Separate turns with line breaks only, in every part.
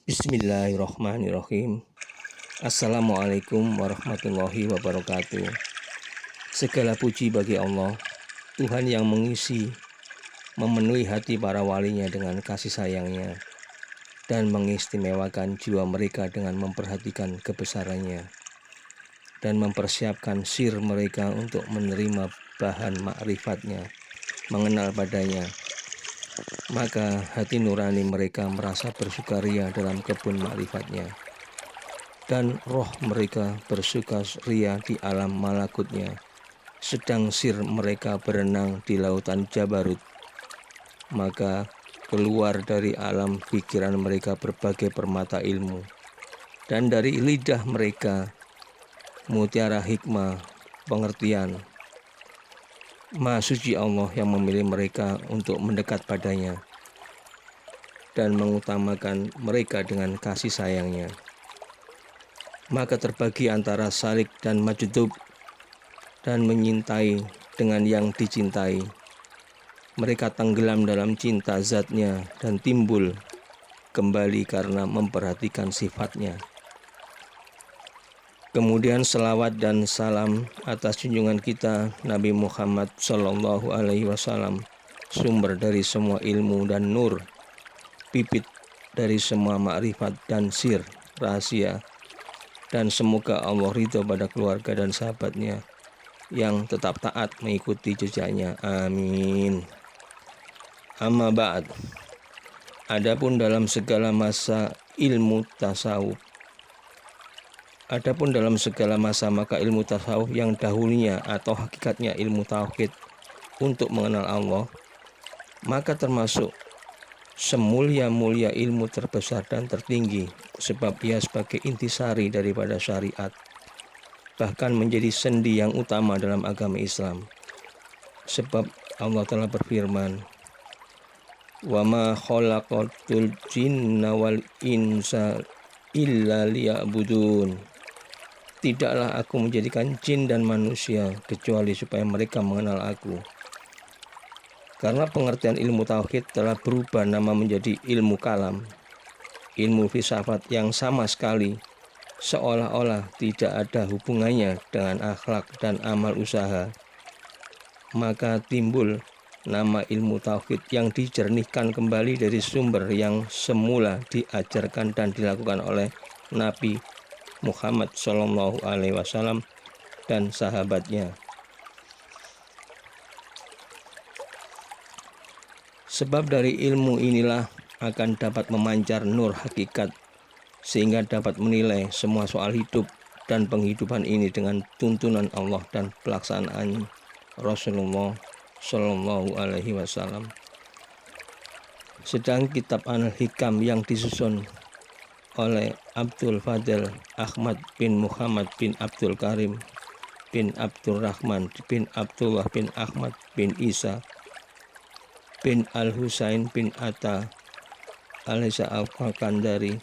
Bismillahirrahmanirrahim. Assalamualaikum warahmatullahi wabarakatuh. Segala puji bagi Allah, Tuhan yang memenuhi hati para walinya dengan kasih sayangnya dan mengistimewakan jiwa mereka dengan memperhatikan kebesarannya dan mempersiapkan sir mereka untuk menerima bahan makrifatnya, mengenal padanya. Maka hati nurani mereka merasa bersukaria dalam kebun makrifatnya, dan roh mereka bersukaria di alam malakutnya, sedang sir mereka berenang di lautan Jabarut. Maka keluar dari alam pikiran mereka berbagai permata ilmu, dan dari lidah mereka mutiara hikmah pengertian. Maha suci Allah yang memilih mereka untuk mendekat padanya dan mengutamakan mereka dengan kasih sayangnya. Maka terbagi antara salik dan majdub, dan menyintai dengan yang dicintai. Mereka tenggelam dalam cinta zatnya dan timbul kembali karena memperhatikan sifatnya. Kemudian selawat dan salam atas junjungan kita Nabi Muhammad SAW, sumber dari semua ilmu dan nur, bibit dari semua makrifat dan sir rahasia. Dan semoga Allah ridho pada keluarga dan sahabatnya yang tetap taat mengikuti jejaknya. Amin. Amma ba'd. Adapun dalam segala masa maka ilmu tasawuf yang dahulunya atau hakikatnya ilmu tauhid untuk mengenal Allah, maka termasuk semulia-mulia ilmu terbesar dan tertinggi, sebab ia sebagai intisari daripada syariat, bahkan menjadi sendi yang utama dalam agama Islam. Sebab Allah telah berfirman, "Wa ma khalaqatul jinna wal insa illa liya'budun." Tidaklah aku menjadikan jin dan manusia kecuali supaya mereka mengenal aku. Karena pengertian ilmu tauhid telah berubah nama menjadi ilmu kalam, ilmu filsafat yang sama sekali seolah-olah tidak ada hubungannya dengan akhlak dan amal usaha. Maka timbul nama ilmu tauhid yang dijernihkan kembali dari sumber yang semula diajarkan dan dilakukan oleh Nabi Muhammad SAW dan sahabatnya. Sebab dari ilmu inilah akan dapat memancar nur hakikat, sehingga dapat menilai semua soal hidup dan penghidupan ini dengan tuntunan Allah dan pelaksanaan Rasulullah SAW. Sedang kitab Al-Hikam yang disusun oleh Abdul Fadil Ahmad bin Muhammad bin Abdul Karim bin Abdul Rahman bin Abdullah bin Ahmad bin Isa bin Al-Husain bin Atta Al-Isa Al-Kandari,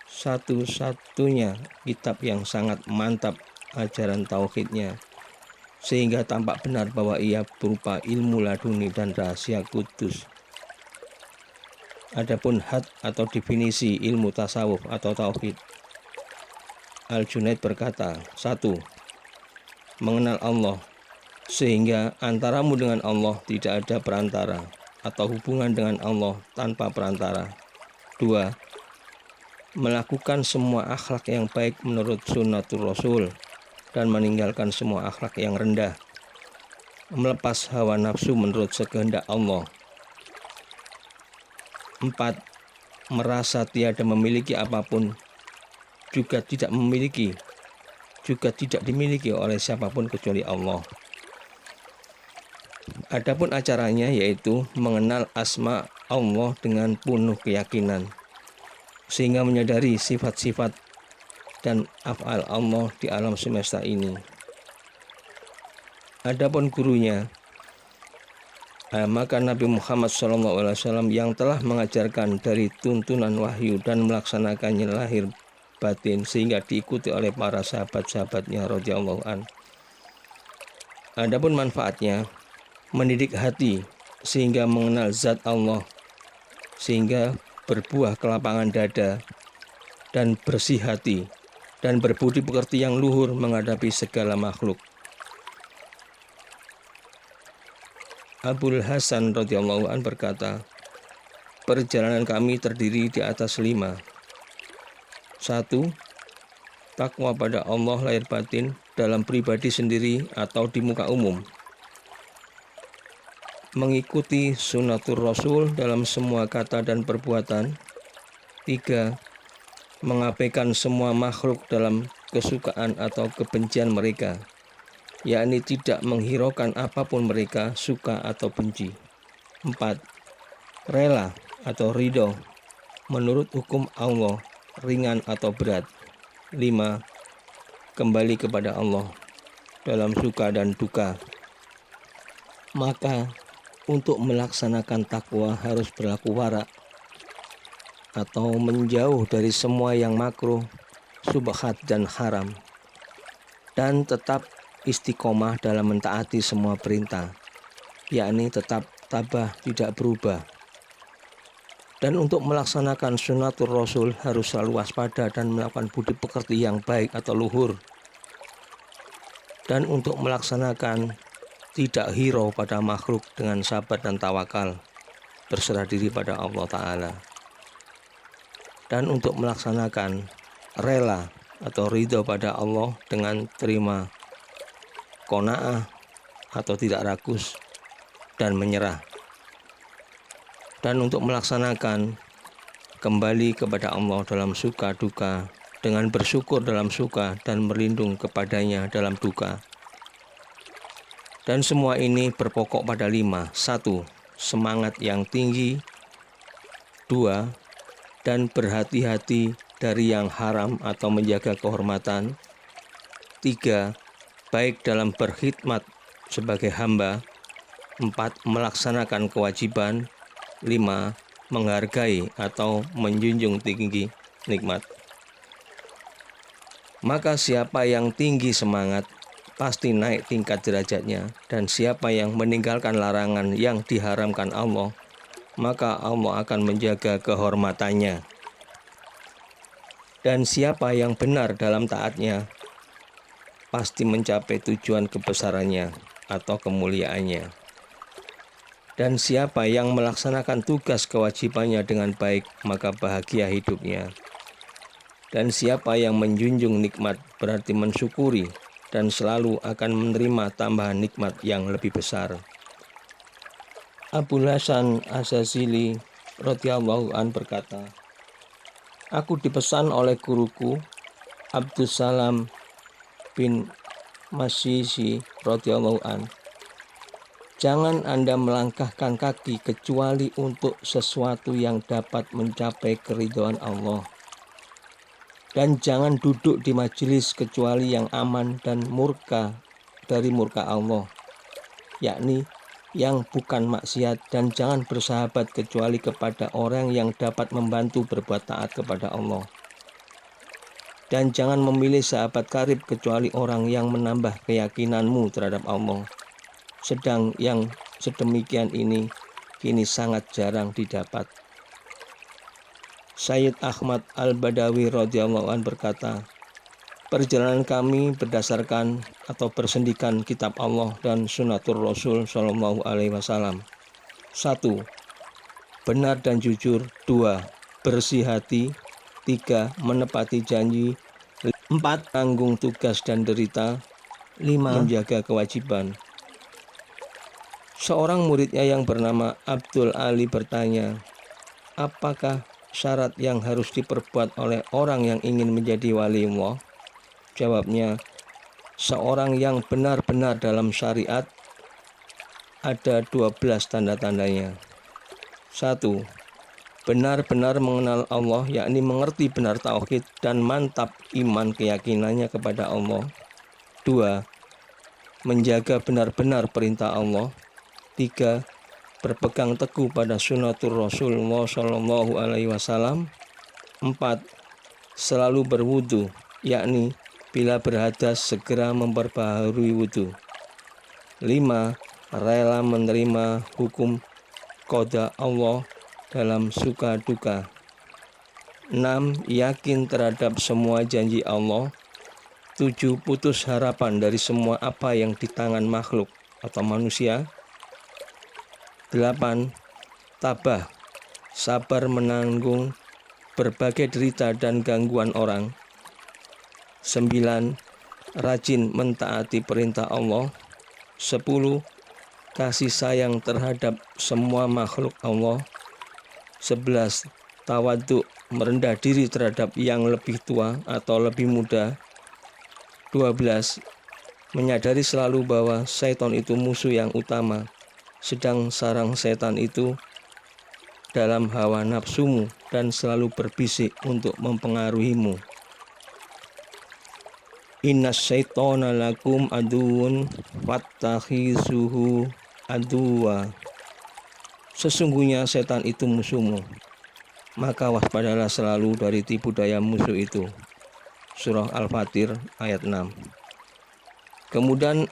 satu-satunya kitab yang sangat mantap ajaran tauhidnya, sehingga tampak benar bahwa ia berupa ilmu laduni dan rahasia kudus. Adapun had atau definisi ilmu tasawuf atau tauhid, Al-Junaid berkata, 1. Mengenal Allah, sehingga antaramu dengan Allah tidak ada perantara, atau hubungan dengan Allah tanpa perantara. 2. Melakukan semua akhlak yang baik menurut sunnatul Rasul dan meninggalkan semua akhlak yang rendah. Melepas hawa nafsu menurut sekehendak Allah. 4. Merasa tiada memiliki apapun, juga tidak dimiliki oleh siapapun kecuali Allah. Adapun acaranya yaitu mengenal asma Allah dengan penuh keyakinan, sehingga menyadari sifat-sifat dan af'al Allah di alam semesta ini. Adapun gurunya, maka Nabi Muhammad SAW yang telah mengajarkan dari tuntunan wahyu dan melaksanakannya lahir batin, sehingga diikuti oleh para sahabat-sahabatnya radhiyallahu an. Adapun manfaatnya, mendidik hati sehingga mengenal zat Allah, sehingga berbuah kelapangan dada, dan bersih hati, dan berbudi pekerti yang luhur menghadapi segala makhluk. Abul Hasan radhiyallahu an berkata, perjalanan kami terdiri di atas 5. 1. Takwa pada Allah lahir batin dalam pribadi sendiri atau di muka umum. Mengikuti sunnatur Rasul dalam semua kata dan perbuatan. 3. Mengabaikan semua makhluk dalam kesukaan atau kebencian mereka, yakni tidak menghiraukan apapun mereka suka atau benci. 4. Rela atau ridho menurut hukum Allah, ringan atau berat. 5. Kembali kepada Allah dalam suka dan duka. Maka untuk melaksanakan takwa harus berlaku wara atau menjauh dari semua yang makruh, subhat dan haram, dan tetap istiqomah dalam mentaati semua perintah, yakni tetap tabah, tidak berubah. Dan untuk melaksanakan sunnatur Rasul harus selalu waspada dan melakukan budi pekerti yang baik atau luhur. Dan untuk melaksanakan tidak hirau pada makhluk dengan sabar dan tawakal, berserah diri pada Allah Ta'ala. Dan untuk melaksanakan rela atau ridho pada Allah dengan terima qanaah atau tidak ragus dan menyerah. Dan untuk melaksanakan kembali kepada Allah dalam suka duka, dengan bersyukur dalam suka dan berlindung kepadanya dalam duka. Dan semua ini berpokok pada 5. 1. Semangat yang tinggi. 2. Dan berhati-hati dari yang haram atau menjaga kehormatan. 3. Baik dalam berkhidmat sebagai hamba. 4. Melaksanakan kewajiban. 5. Menghargai atau menjunjung tinggi nikmat. Maka siapa yang tinggi semangat pasti naik tingkat derajatnya, dan siapa yang meninggalkan larangan yang diharamkan Allah, maka Allah akan menjaga kehormatannya. Dan siapa yang benar dalam taatnya pasti mencapai tujuan kebesarannya atau kemuliaannya. Dan siapa yang melaksanakan tugas kewajibannya dengan baik, maka bahagia hidupnya. Dan siapa yang menjunjung nikmat berarti mensyukuri dan selalu akan menerima tambahan nikmat yang lebih besar. Abul Hasan Asyazili radhiyallahu an berkata, aku dipesan oleh guruku Abdus Salam bin Masyisi radhiyallahu an, jangan Anda melangkahkan kaki kecuali untuk sesuatu yang dapat mencapai keridhaan Allah. Dan jangan duduk di majelis kecuali yang aman dan murka dari murka Allah, yakni yang bukan maksiat. Dan jangan bersahabat kecuali kepada orang yang dapat membantu berbuat taat kepada Allah. Dan jangan memilih sahabat karib kecuali orang yang menambah keyakinanmu terhadap Allah. Sedang yang sedemikian ini kini sangat jarang didapat. Sayyid Ahmad Al-Badawi radhiyallahu an berkata, perjalanan kami berdasarkan atau bersendikan kitab Allah dan sunnatur Rasul sallallahu alaihi wasallam. 1. Benar dan jujur. 2. Bersih hati. 3. Menepati janji. 4. Tanggung tugas dan derita. 5. Menjaga kewajiban. Seorang muridnya yang bernama Abdul Ali bertanya, apakah syarat yang harus diperbuat oleh orang yang ingin menjadi wali Allah? Jawabnya, seorang yang benar-benar dalam syariat ada 12 tanda-tandanya. 1. Benar-benar mengenal Allah, yakni mengerti benar tauhid dan mantap iman keyakinannya kepada Allah. 2. Menjaga benar-benar perintah Allah. 3. Berpegang teguh pada sunnatur Rasulullah Shallallahu Alaihi Wasallam. 4. Selalu berwudu, yakni bila berhadas segera memperbaharui wudu. 5. Rela menerima hukum qada Allah dalam suka duka. 6. Yakin terhadap semua janji Allah. 7. Putus harapan dari semua apa yang di tangan makhluk atau manusia. 8. Tabah, sabar menanggung berbagai derita dan gangguan orang. 9. Rajin mentaati perintah Allah. 10. Kasih sayang terhadap semua makhluk Allah. 11. Tawaduk, merendah diri terhadap yang lebih tua atau lebih muda. 12. Menyadari selalu bahwa setan itu musuh yang utama, sedang sarang setan itu dalam hawa nafsumu dan selalu berbisik untuk mempengaruhimu. Innas syaitona lakum aduun fattakhizuhu aduwa. Sesungguhnya setan itu musuhmu, maka waspadalah selalu dari tipu daya musuh itu. Surah Al-Fatir ayat 6. Kemudian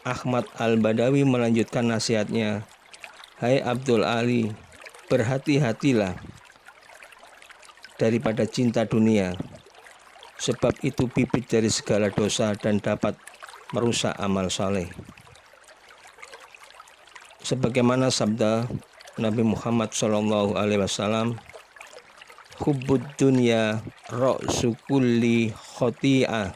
Ahmad Al-Badawi melanjutkan nasihatnya, "Hai Abdul Ali, berhati-hatilah daripada cinta dunia, sebab itu bibit dari segala dosa dan dapat merusak amal saleh." Sebagaimana sabda Nabi Muhammad SAW, "Hubbud dunya ra'su kulli khoti'ah."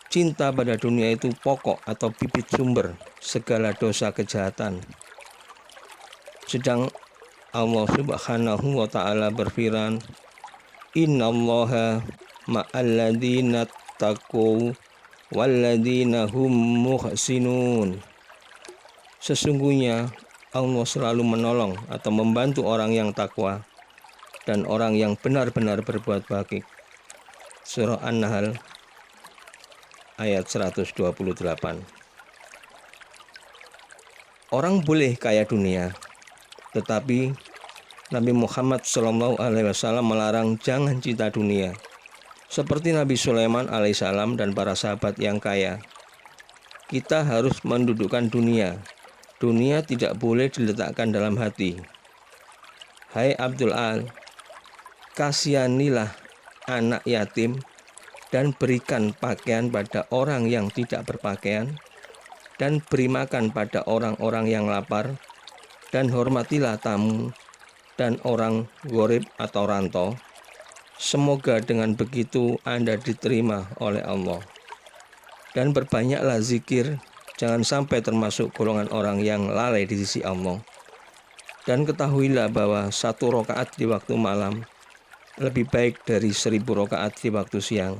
Cinta pada dunia itu pokok atau bibit sumber segala dosa kejahatan. Sedang Allah Subhanahu wa ta'ala berfirman, "Innallaha ma'alladzina taqaw walladzina hum muhsinun." Sesungguhnya Allah selalu menolong atau membantu orang yang takwa dan orang yang benar-benar berbuat baik. Surah An-Nahl ayat 128. Orang boleh kaya dunia, tetapi Nabi Muhammad SAW melarang jangan cinta dunia. Seperti Nabi Sulaiman alaihissalam dan para sahabat yang kaya, kita harus mendudukkan dunia. Dunia tidak boleh diletakkan dalam hati. Hai Abdul Al, kasihanilah anak yatim dan berikan pakaian pada orang yang tidak berpakaian, dan beri makan pada orang-orang yang lapar, dan hormatilah tamu dan orang gharib atau rantau. Semoga dengan begitu Anda diterima oleh Allah. Dan berbanyaklah zikir, jangan sampai termasuk golongan orang yang lalai di sisi Allah. Dan ketahuilah bahwa 1 rakaat di waktu malam lebih baik dari 1000 rakaat di waktu siang.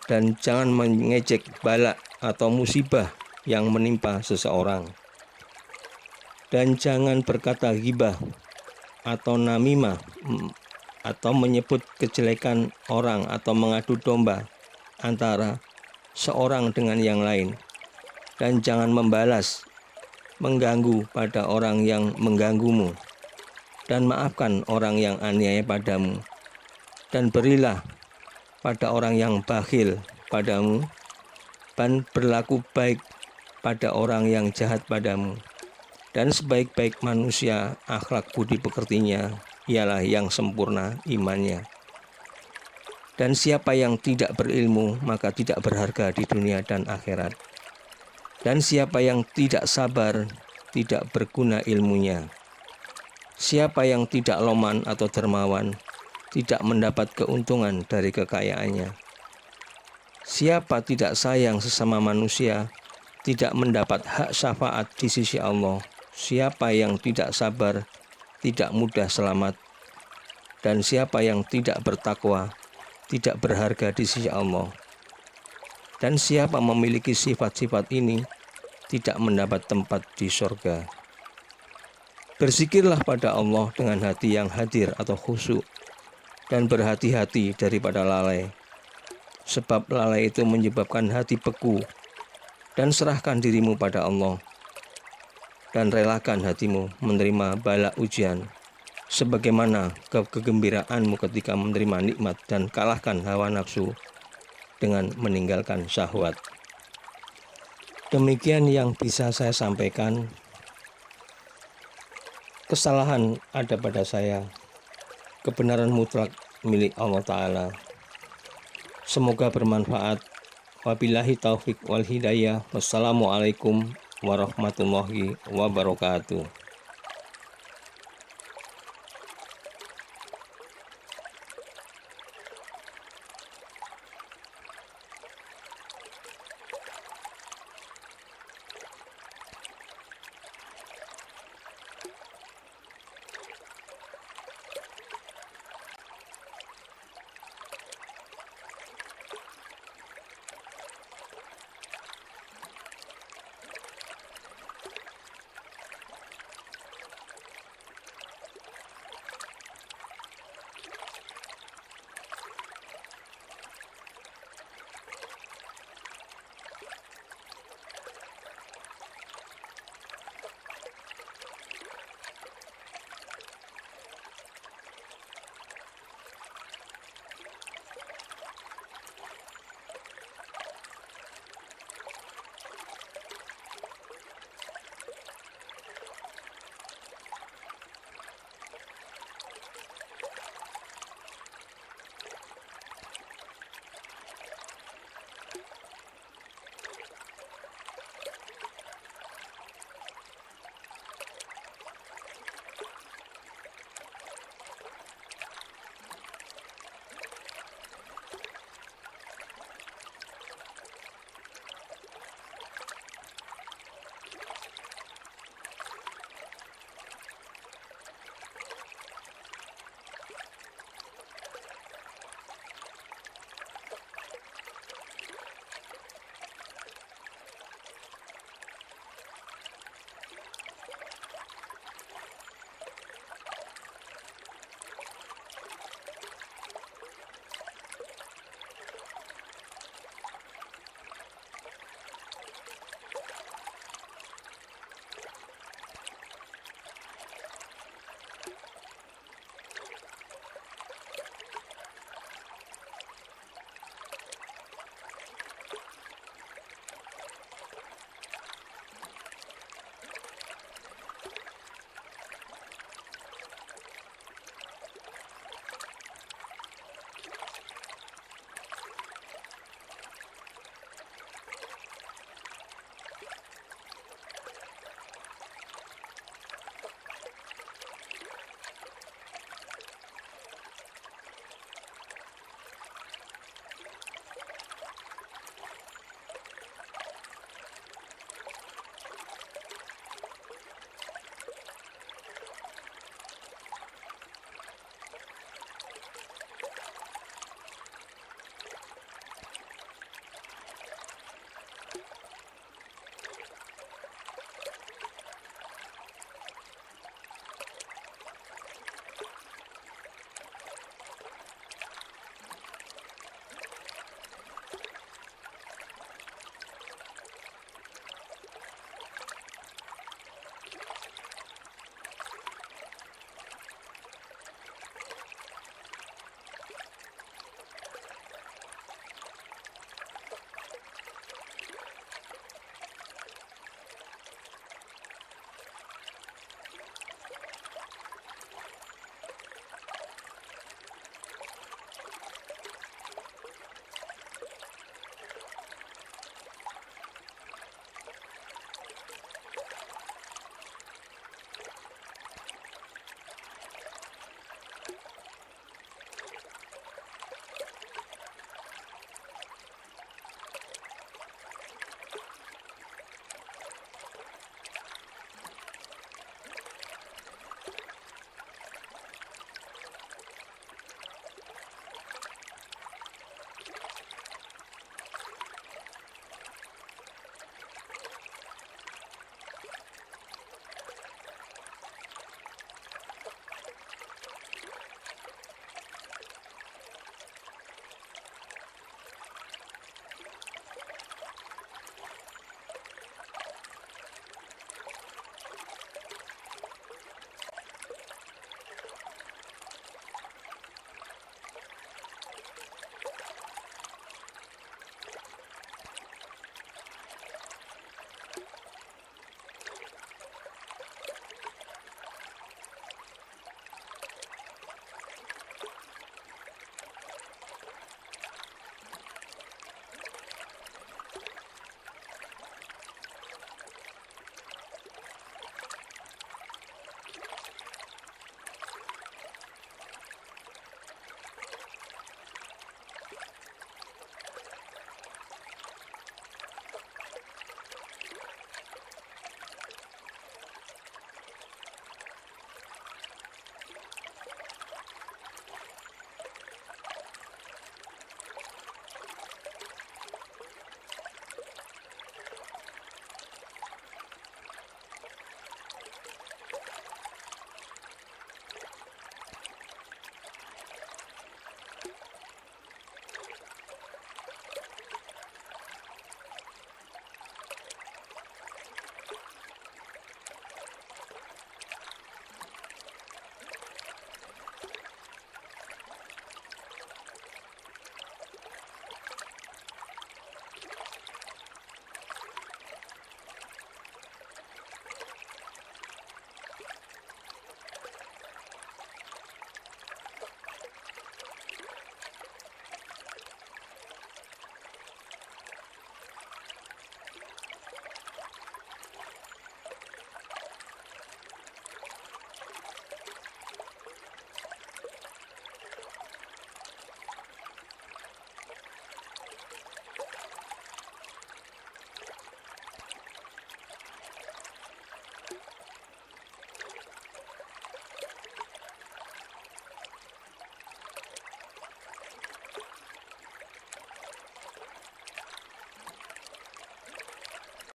Dan jangan mengejek bala atau musibah yang menimpa seseorang. Dan jangan berkata ghibah atau namimah atau menyebut kejelekan orang atau mengadu domba antara seorang dengan yang lain. Dan jangan membalas, mengganggu pada orang yang mengganggumu. Dan maafkan orang yang aniaya padamu. Dan berilah pada orang yang bakhil padamu. Dan berlaku baik pada orang yang jahat padamu. Dan sebaik-baik manusia, akhlak budi pekertinya ialah yang sempurna imannya. Dan siapa yang tidak berilmu, maka tidak berharga di dunia dan akhirat. Dan siapa yang tidak sabar, tidak berguna ilmunya. Siapa yang tidak loman atau dermawan, tidak mendapat keuntungan dari kekayaannya. Siapa tidak sayang sesama manusia, tidak mendapat hak syafaat di sisi Allah. Siapa yang tidak sabar, tidak mudah selamat. Dan siapa yang tidak bertakwa, tidak berharga di sisi Allah. Dan siapa memiliki sifat-sifat ini, tidak mendapat tempat di surga. Berzikirlah pada Allah dengan hati yang hadir atau khusyuk, dan berhati-hati daripada lalai. Sebab lalai itu menyebabkan hati beku. Dan serahkan dirimu pada Allah. Dan relakan hatimu menerima bala ujian, sebagaimana kegembiraanmu ketika menerima nikmat, dan kalahkan hawa nafsu dengan meninggalkan syahwat. Demikian yang bisa saya sampaikan. Kesalahan ada pada saya. kebenaran mutlak milik Allah Ta'ala. Semoga bermanfaat. Wabillahi taufik wal hidayah. Wassalamualaikum warahmatullahi wabarakatuh.